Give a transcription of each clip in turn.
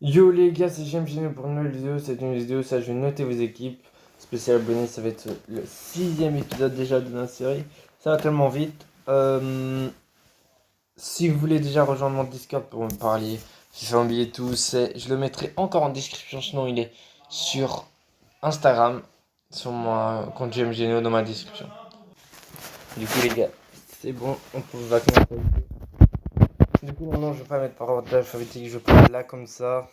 Yo les gars, c'est James pour une nouvelle vidéo. C'est une vidéo, ça je vais noter vos équipes. Spécial abonné, ça va être le sixième épisode déjà de notre série. Ça va tellement vite. Si vous voulez déjà rejoindre mon Discord pour me parler, j'ai fait oublier tout, je le mettrai encore en description, sinon il est sur Instagram, sur mon compte James dans ma description. Du coup les gars, c'est bon, on peut commencer. Du coup non, je vais pas mettre par ordre alphabétique, je vais pas là comme ça.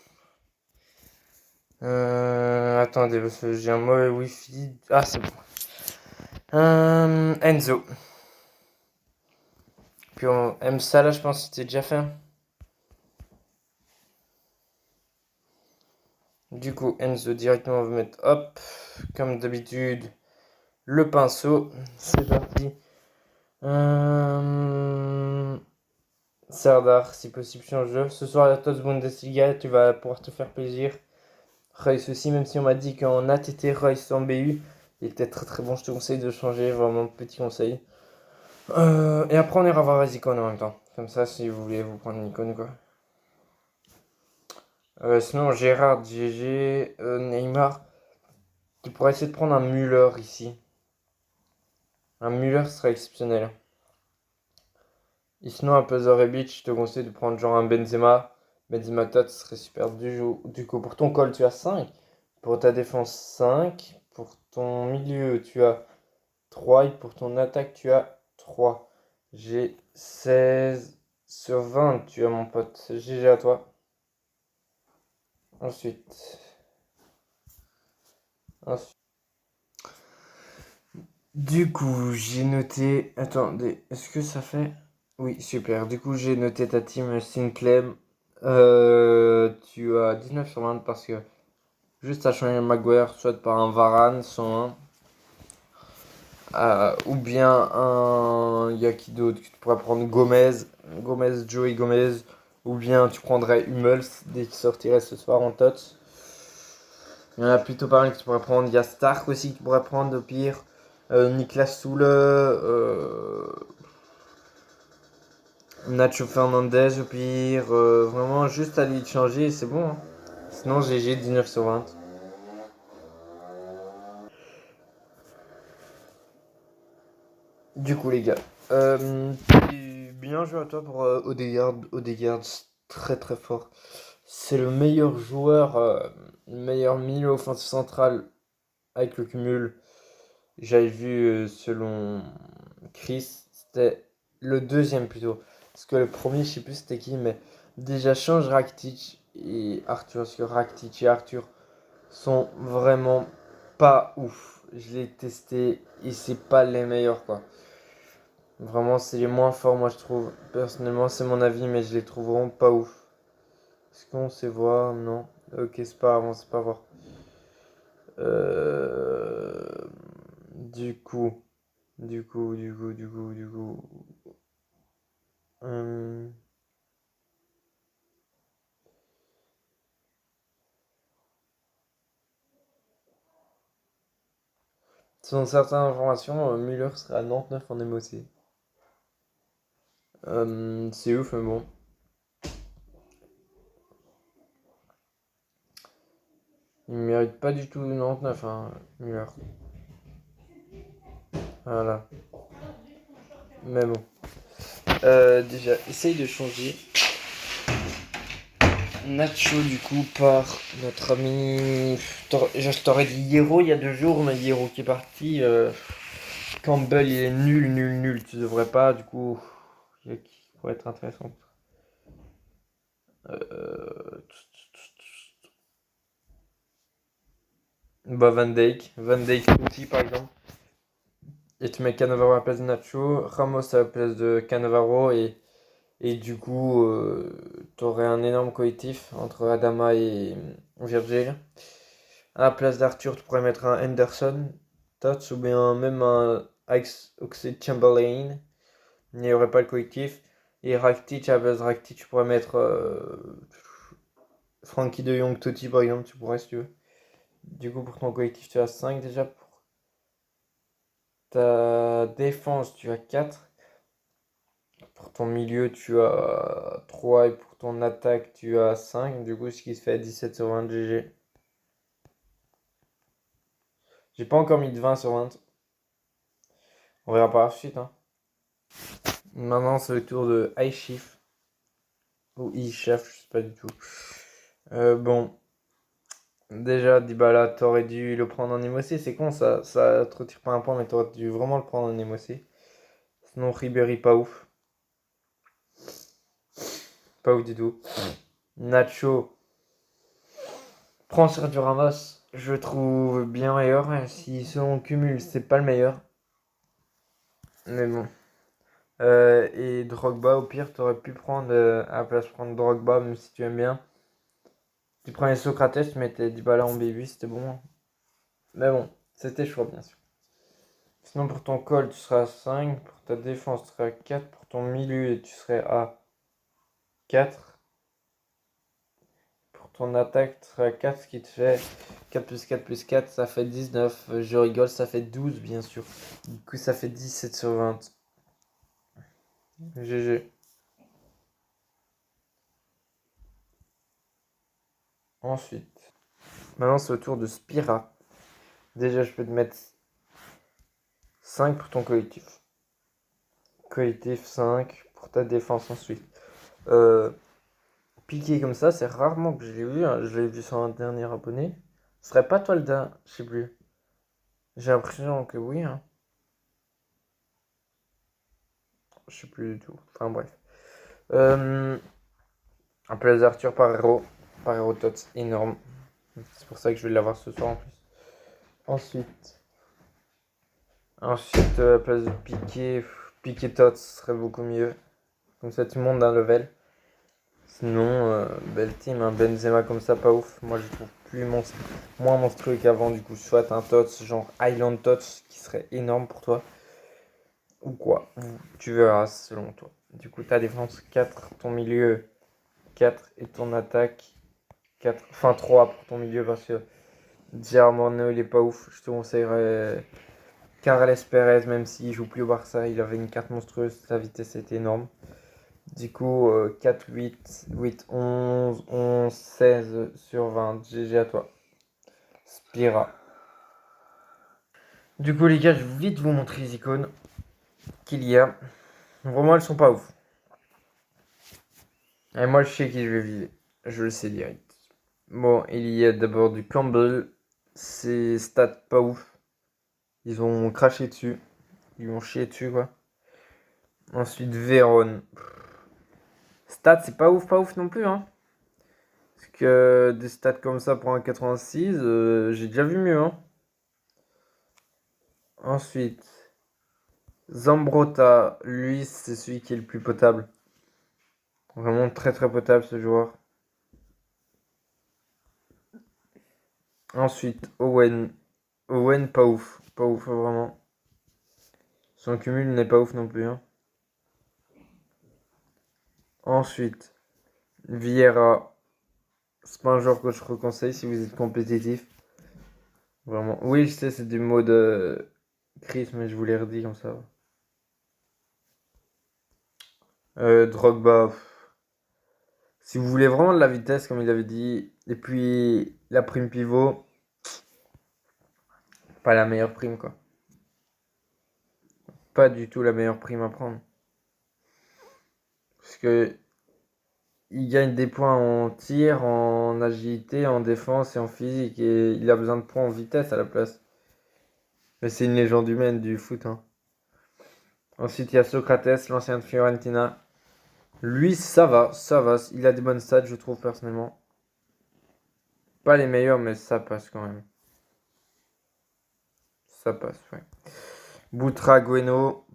Attendez, parce que j'ai un mauvais wifi. Ah, c'est bon. Enzo. Puis on aime ça là, je pense que c'était déjà fait. Du coup, Enzo, directement, on va mettre hop, comme d'habitude, le pinceau. C'est parti. Serdar, si possible, change. Ce soir, la Tots Bundesliga, tu vas pouvoir te faire plaisir. Reus aussi, même si on m'a dit qu'en ATT Reus en BU, il était très très bon, je te conseille de changer, vraiment petit conseil. Et après, on ira voir les icônes en même temps. Comme ça, si vous voulez vous prendre une icône, quoi. Sinon, Gérard, GG, Neymar. Tu pourrais essayer de prendre un Müller ici. Un Müller serait exceptionnel. Et sinon, un peu Rebic, je te conseille de prendre genre un Benzema. Benzema Tot serait super du coup. Pour ton call, tu as 5. Pour ta défense, 5. Pour ton milieu, tu as 3. Et pour ton attaque, tu as 3. J'ai 16 sur 20, tu as mon pote. GG à toi. Ensuite. Ensuite. Du coup, j'ai noté. Attendez, est-ce que ça fait. Oui, super. Du coup, j'ai noté ta team Sinclair. Tu as 19 sur 20 parce que juste à changer Maguire, soit par un Varane 101. Ou bien un. Il y a qui d'autre que tu pourrais prendre Gomez, Joey Gomez. Ou bien tu prendrais Hummels dès qu'il sortirait ce soir en tots. Il y en a plutôt pas mal que tu pourrais prendre. Il y a Stark aussi que tu pourrais prendre au pire. Niklas Soule. Nacho Fernandez au pire. Vraiment juste à lui changer c'est bon. Hein. Sinon GG 19 sur 20. Du coup les gars. Bien joué à toi pour Odegaard. Odegaard très très fort. C'est le meilleur joueur, le meilleur milieu offensif central avec le cumul. J'avais vu selon Chris, c'était le deuxième plutôt. Parce que le premier, je sais plus c'était qui, mais déjà change Rakitic et Arthur. Parce que Rakitic et Arthur sont vraiment pas ouf. Je l'ai testé et c'est pas les meilleurs quoi. Vraiment, c'est les moins forts, moi je trouve. Personnellement, c'est mon avis, mais je les trouve vraiment pas ouf. Est-ce qu'on sait voir? Non. Ok, c'est pas grave, on sait pas voir. Du coup, du coup. Hum, Selon certaines informations, Müller serait à 99 en MOC. C'est ouf, mais bon. Il mérite pas du tout 99, hein, Müller. Voilà. Mais bon. Déjà, essaye de changer Nacho du coup par notre ami. Je t'aurais dit Hierro il y a 2 jours, mais Hierro qui est parti. Campbell il est nul. Tu devrais pas, du coup. Il y a qui pourrait être intéressant. Euh, Bah Van Dijk aussi par exemple. Et tu mets Cannavaro à la place de Nacho, Ramos à la place de Cannavaro et du coup t'aurais un énorme collectif entre Adama et Virgil. À la place d'Arthur, tu pourrais mettre un Henderson, Tots ou bien même un Oxlade-Chamberlain. Il n'y aurait pas le collectif. Et Rakitic, à la place de Rakitic, tu pourrais mettre Frankie de Jong, Totti par exemple, tu pourrais si tu veux. Du coup, pour ton collectif, tu as 5 déjà. Pour ta défense, tu as 4. Pour ton milieu, tu as 3 et pour ton attaque, tu as 5. Du coup, ce qui se fait à 17 sur 20 GG. J'ai pas encore mis de 20 sur 20. On verra par la suite, hein. Maintenant, c'est le tour de iShift. Ou iChef, je sais pas du tout. Bon. Déjà, Dybala, t'aurais dû le prendre en émotion. C'est con, ça te retire pas un point, mais t'aurais dû vraiment le prendre en émotion. Sinon, Ribéry, pas ouf. Pas ouf du tout. Nacho. Prends Sergio Ramos. Je le trouve bien meilleur. Même si selon cumul, c'est pas le meilleur. Mais bon. Et Drogba, au pire, t'aurais pu prendre à la place prendre Drogba, même si tu aimes bien. Tu prenais Socrates, tu mettais Dybala en BB, c'était bon, hein. Mais bon, c'était choix, bien sûr. Sinon, pour ton call, tu seras à 5. Pour ta défense, tu seras à 4. Pour ton milieu, tu serais à 4. Pour ton attaque, tu seras à 4, ce qui te fait 4 plus 4 plus 4, ça fait 19. Je rigole, ça fait 12, bien sûr. Du coup, ça fait 17 sur 20. GG. Ensuite, maintenant, c'est au tour de Spira. Déjà, je peux te mettre 5 pour ton collectif. Collectif 5 pour ta défense ensuite. Piqué comme ça, c'est rarement que je l'ai vu, hein. Je l'ai vu sur un dernier abonné. Ce serait pas toi le dernier, je sais plus. J'ai l'impression que oui, hein. Je sais plus du tout. Enfin bref. Un place d'Arthur Parero Tots, énorme. C'est pour ça que je vais l'avoir ce soir en plus. Ensuite, à la place de Piqué Tots serait beaucoup mieux. Comme ça, tout le monde d'un level. Sinon, belle team, un Benzema comme ça, pas ouf. Moi, je trouve moins monstrueux qu'avant. Du coup, soit un Tots, genre Highland Tots, qui serait énorme pour toi. Ou quoi. Tu verras selon toi. Du coup, ta défense 4, ton milieu 4 et ton attaque 4. Enfin 3 pour ton milieu parce que Gerard Morneau, il est pas ouf. Je te conseillerais Carles Perez, même s'il joue plus au Barça, il avait une carte monstrueuse. Sa vitesse était énorme. Du coup, 4, 8, 8, 11, 11, 16 sur 20. GG à toi. Spira. Du coup, les gars, je vais vite vous montrer les icônes qu'il y a. Vraiment, elles sont pas ouf. Et moi, je sais qui je vais viser. Je le sais direct. Bon, il y a d'abord du Campbell. Ses stats pas ouf. Ils ont craché dessus. Ils ont chié dessus, quoi. Ensuite, Véron. Stats, c'est pas ouf non plus, hein. Parce que des stats comme ça pour un 86, j'ai déjà vu mieux, hein. Ensuite, Zambrotta, lui, c'est celui qui est le plus potable. Vraiment très très potable ce joueur. Ensuite, Owen. Owen, pas ouf. Pas ouf, vraiment. Son cumul n'est pas ouf non plus, hein. Ensuite, Vieira. C'est pas un joueur que je conseille si vous êtes compétitif. Vraiment. Oui, je sais, c'est du mode Chris, mais je vous l'ai redit comme ça. Drogba. Si vous voulez vraiment de la vitesse, comme il avait dit, et puis la prime pivot, pas la meilleure prime, quoi. Pas du tout la meilleure prime à prendre. Parce que il gagne des points en tir, en agilité, en défense et en physique. Et il a besoin de points en vitesse à la place. Mais c'est une légende humaine du foot, hein. Ensuite, il y a Socrates, l'ancien de Fiorentina. Lui, ça va. Il a des bonnes stats, je trouve, personnellement. Pas les meilleurs, mais ça passe quand même. Ça passe, ouais. Boutragueno,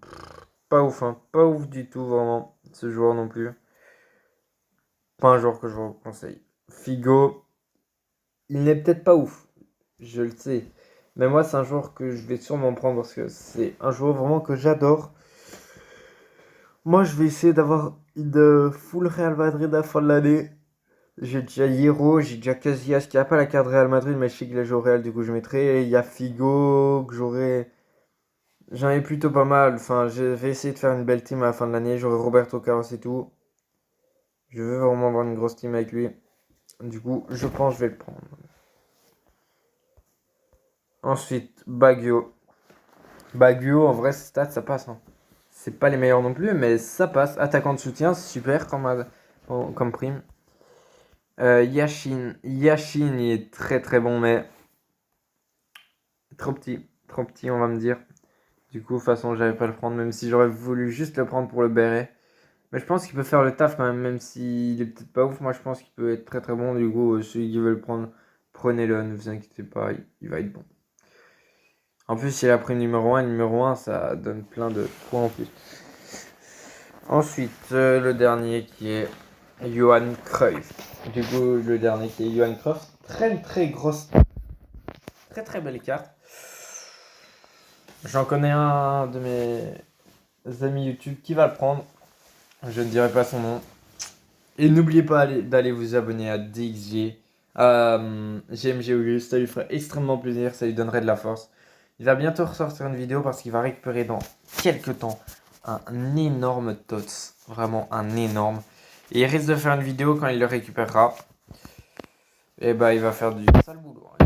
pas ouf, hein. Pas ouf du tout, vraiment. Ce joueur non plus. Pas un joueur que je vous conseille. Figo, il n'est peut-être pas ouf. Je le sais. Mais moi, c'est un joueur que je vais sûrement prendre parce que c'est un joueur vraiment que j'adore. Moi, je vais essayer d'avoir une full Real Madrid à la fin de l'année. J'ai déjà Hierro, j'ai déjà Casillas qui n'a pas la carte Real Madrid, mais je sais qu'il a joué au Real, du coup je mettrai. Il y a Figo que j'aurai. J'en ai plutôt pas mal. Enfin, je vais essayer de faire une belle team à la fin de l'année. J'aurai Roberto Carlos et tout. Je veux vraiment avoir une grosse team avec lui. Du coup, je pense que je vais le prendre. Ensuite, Baggio. Baggio, en vrai, ses stats, ça passe. Hein. C'est pas les meilleurs non plus, mais ça passe. Attaquant de soutien, c'est super comme prime. Yashin. Yashin, il est très très bon, mais trop petit. Trop petit, on va me dire. Du coup, de toute façon, j'avais pas le prendre, même si j'aurais voulu juste le prendre pour le béret. Mais je pense qu'il peut faire le taf quand même s'il est peut-être pas ouf. Moi, je pense qu'il peut être très très bon. Du coup, celui qui veut le prendre, prenez-le, ne vous inquiétez pas, il va être bon. En plus, il a pris numéro 1, ça donne plein de points en plus. Ensuite, le dernier qui est Johan Cruyff. Du coup, le dernier qui est Johan Cruyff. Très très grosse, très très belle carte. J'en connais un de mes amis YouTube qui va le prendre. Je ne dirai pas son nom. Et n'oubliez pas d'aller vous abonner à DXG, à GMG Auguste, ça lui ferait extrêmement plaisir, ça lui donnerait de la force. Il va bientôt ressortir une vidéo parce qu'il va récupérer dans quelques temps un énorme TOTS, vraiment un énorme. Et il risque de faire une vidéo quand il le récupérera. Et bah il va faire du sale boulot. Hein.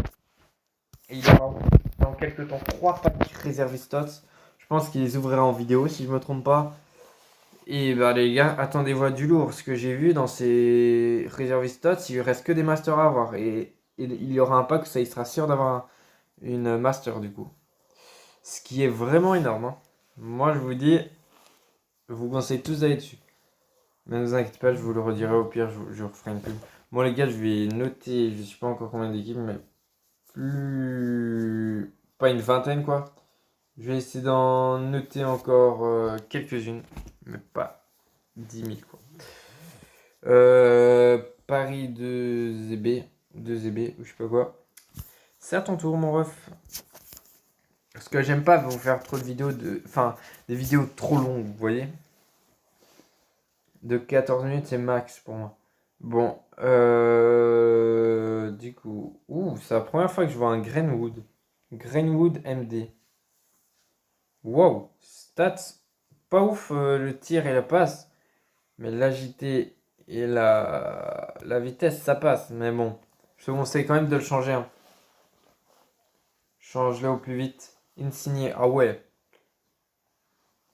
Et il aura dans quelques temps 3 packs réservistes TOTS. Je pense qu'il les ouvrira en vidéo si je me trompe pas. Et bah les gars, attendez-vous du lourd. Ce que j'ai vu dans ces réservistes tots, il lui reste que des masters à avoir. Et il y aura un pack, ça il sera sûr d'avoir une master du coup. Ce qui est vraiment énorme. Hein. Moi je vous dis, je vous conseille tous d'aller dessus. Mais ne vous inquiétez pas, je vous le redirai au pire, je referai une pub. Bon les gars, je vais noter, je sais pas encore combien d'équipes, mais plus... Pas une vingtaine quoi. Je vais essayer d'en noter encore quelques-unes, mais pas 10 000 quoi. Paris de ZB, ou je sais pas quoi. C'est à ton tour, mon ref. Parce que j'aime pas vous faire trop de vidéos Enfin, des vidéos trop longues, vous voyez. De 14 minutes, c'est max pour moi. Bon, du coup... Ouh, c'est la première fois que je vois un Greenwood. Greenwood MD. Wow, stats. Pas ouf, le tir et la passe. Mais l'agilité et la vitesse, ça passe. Mais bon, je te conseille quand même de le changer. Hein. Change-le au plus vite. Insigné, ah ouais.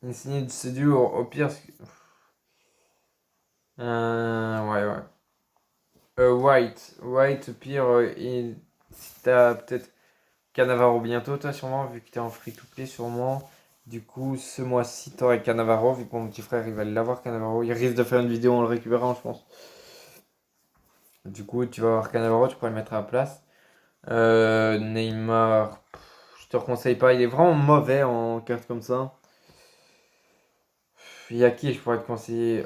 Insigné, c'est dur. Au pire, ouais, ouais. White, au pire, et si t'as peut-être Cannavaro bientôt, toi, sûrement, vu que t'es en free-to-play, sûrement. Du coup, ce mois-ci, t'aurais Cannavaro, vu que mon petit frère, il va l'avoir, Cannavaro. Il risque de faire une vidéo en le récupérant, je pense. Du coup, tu vas avoir Cannavaro, tu pourrais le mettre à la place. Neymar, je te conseille pas, il est vraiment mauvais en carte comme ça. Il y a qui je pourrais te conseiller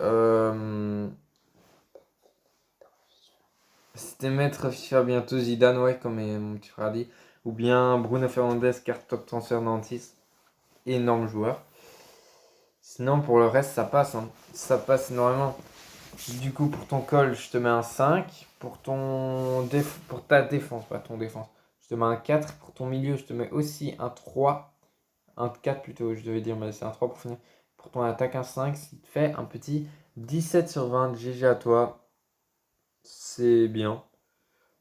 C'était mettre FIFA bientôt Zidane, ouais, comme mon petit frère a dit. Ou bien Bruno Fernandes, carte top transfert Nantis. Énorme joueur. Sinon, pour le reste, ça passe. Hein. Ça passe énormément. Du coup, pour ton call, je te mets un 5. Pour ta défense, pas ton défense, je te mets un 4. Pour ton milieu, je te mets aussi un 3. Un 4 plutôt, je devais dire, mais c'est un 3 pour finir. Pour ton attaque, un 5, ce qui te fait un petit 17 sur 20. GG à toi. C'est bien.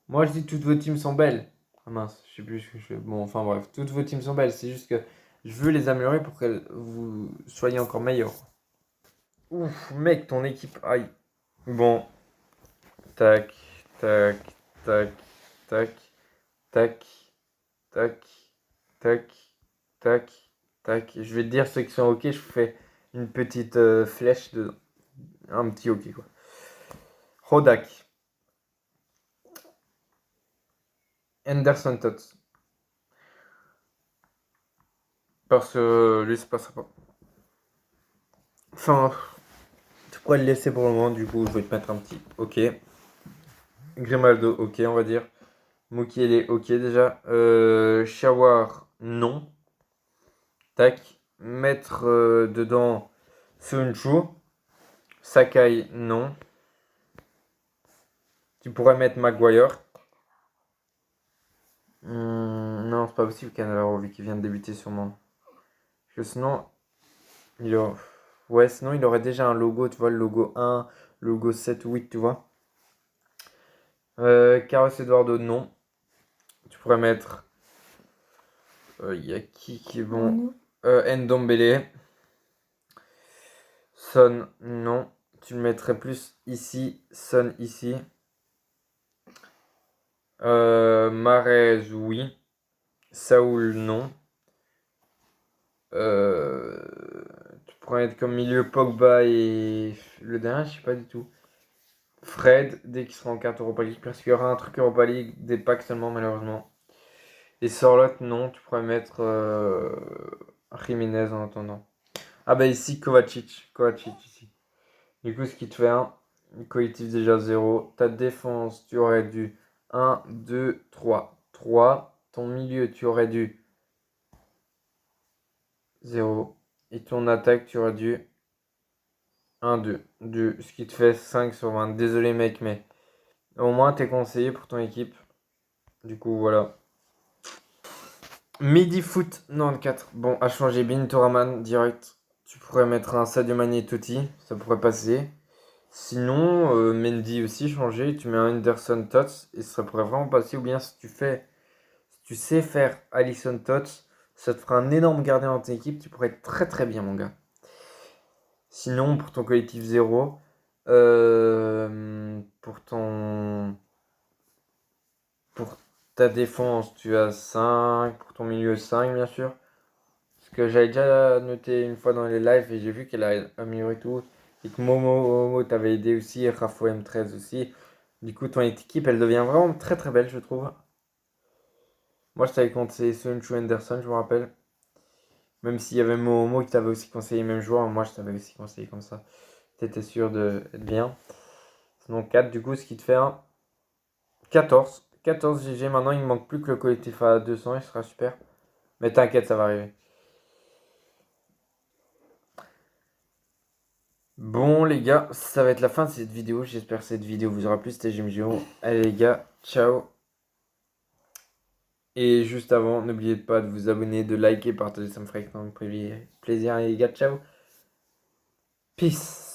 Moi, je dis toutes vos teams sont belles. Ah mince, je sais plus ce que je fais. Bon, enfin bref, toutes vos teams sont belles. C'est juste que je veux les améliorer pour que vous soyez encore meilleurs. Ouf, mec, ton équipe. Aïe. Bon, tac, tac, tac, tac, tac, tac, tac, tac, tac. Je vais te dire ceux qui sont ok. Je fais une petite flèche dedans. Un petit ok quoi. Rodak. Anderson Tots. Parce que lui, c'est pas sympa. Enfin, tu pourrais le laisser pour le moment, du coup, je vais te mettre un petit ok. Grimaldo, ok, on va dire. Mukiele, ok déjà. Shawar, non. Tac. Mettre dedans Sunchu. Sakai, non. Tu pourrais mettre Maguire. Non, c'est pas possible, Cannavaro, vu qu'il vient de débuter sûrement. que sinon, il aurait... Ouais, sinon il aurait déjà un logo, tu vois, le logo 1, le logo 7 ou 8, tu vois. Carlos Eduardo, non. Tu pourrais mettre... Il y a qui est bon? Ndombele. Son, non. Tu le mettrais plus ici, Son ici. Mahrez, oui. Saoul, non. Euh, Tu pourrais être comme milieu Pogba et le dernier, je sais pas du tout. Fred, dès qu'il sera en carte Europa League, parce qu'il y aura un truc Europa League, des packs seulement malheureusement. Et Sorloth, non, tu pourrais mettre Jiménez en attendant. Ah bah ici, Kovacic. Kovacic ici. Du coup, ce qui te fait un collectif déjà 0. Ta défense, tu aurais dû 1, 2, 3. 3. Ton milieu, tu aurais dû 0. Et ton attaque, tu aurais dû 1, 2. 2. Ce qui te fait 5 sur 20. Désolé mec, mais au moins t'es conseillé pour ton équipe. Du coup, voilà. Midi Foot 94. Bon, à changer Bintoraman direct. Tu pourrais mettre un Sadio Mané Totti. Ça pourrait passer. Sinon, Mendy aussi changer. Tu mets un Henderson Tots. Et ça pourrait vraiment passer. Ou bien si tu sais faire Alisson Tots, ça te fera un énorme gardien dans ton équipe. Tu pourrais être très très bien, mon gars. Sinon, pour ton collectif 0, pour ta défense, tu as 5. Pour ton milieu, 5, bien sûr. Parce que j'avais déjà noté une fois dans les lives et j'ai vu qu'elle a amélioré tout. Et que Momo t'avait aidé aussi, et Rafo M13 aussi. Du coup, ton équipe, elle devient vraiment très très belle, je trouve. Moi, je t'avais conseillé Sonchu Henderson, je me rappelle. Même s'il y avait Momo qui t'avait aussi conseillé le même joueur, moi, je t'avais aussi conseillé comme ça. T'étais sûr d'être bien. Sinon, 4, du coup, ce qui te fait un 14. 14 GG, maintenant, il ne manque plus que le collectif à 200, il sera super. Mais t'inquiète, ça va arriver. Bon les gars, ça va être la fin de cette vidéo. J'espère que cette vidéo vous aura plu. C'était GMGO. Allez les gars, ciao. Et juste avant, n'oubliez pas de vous abonner, de liker, partager, ça me ferait extrêmement plaisir. Allez les gars, ciao. Peace.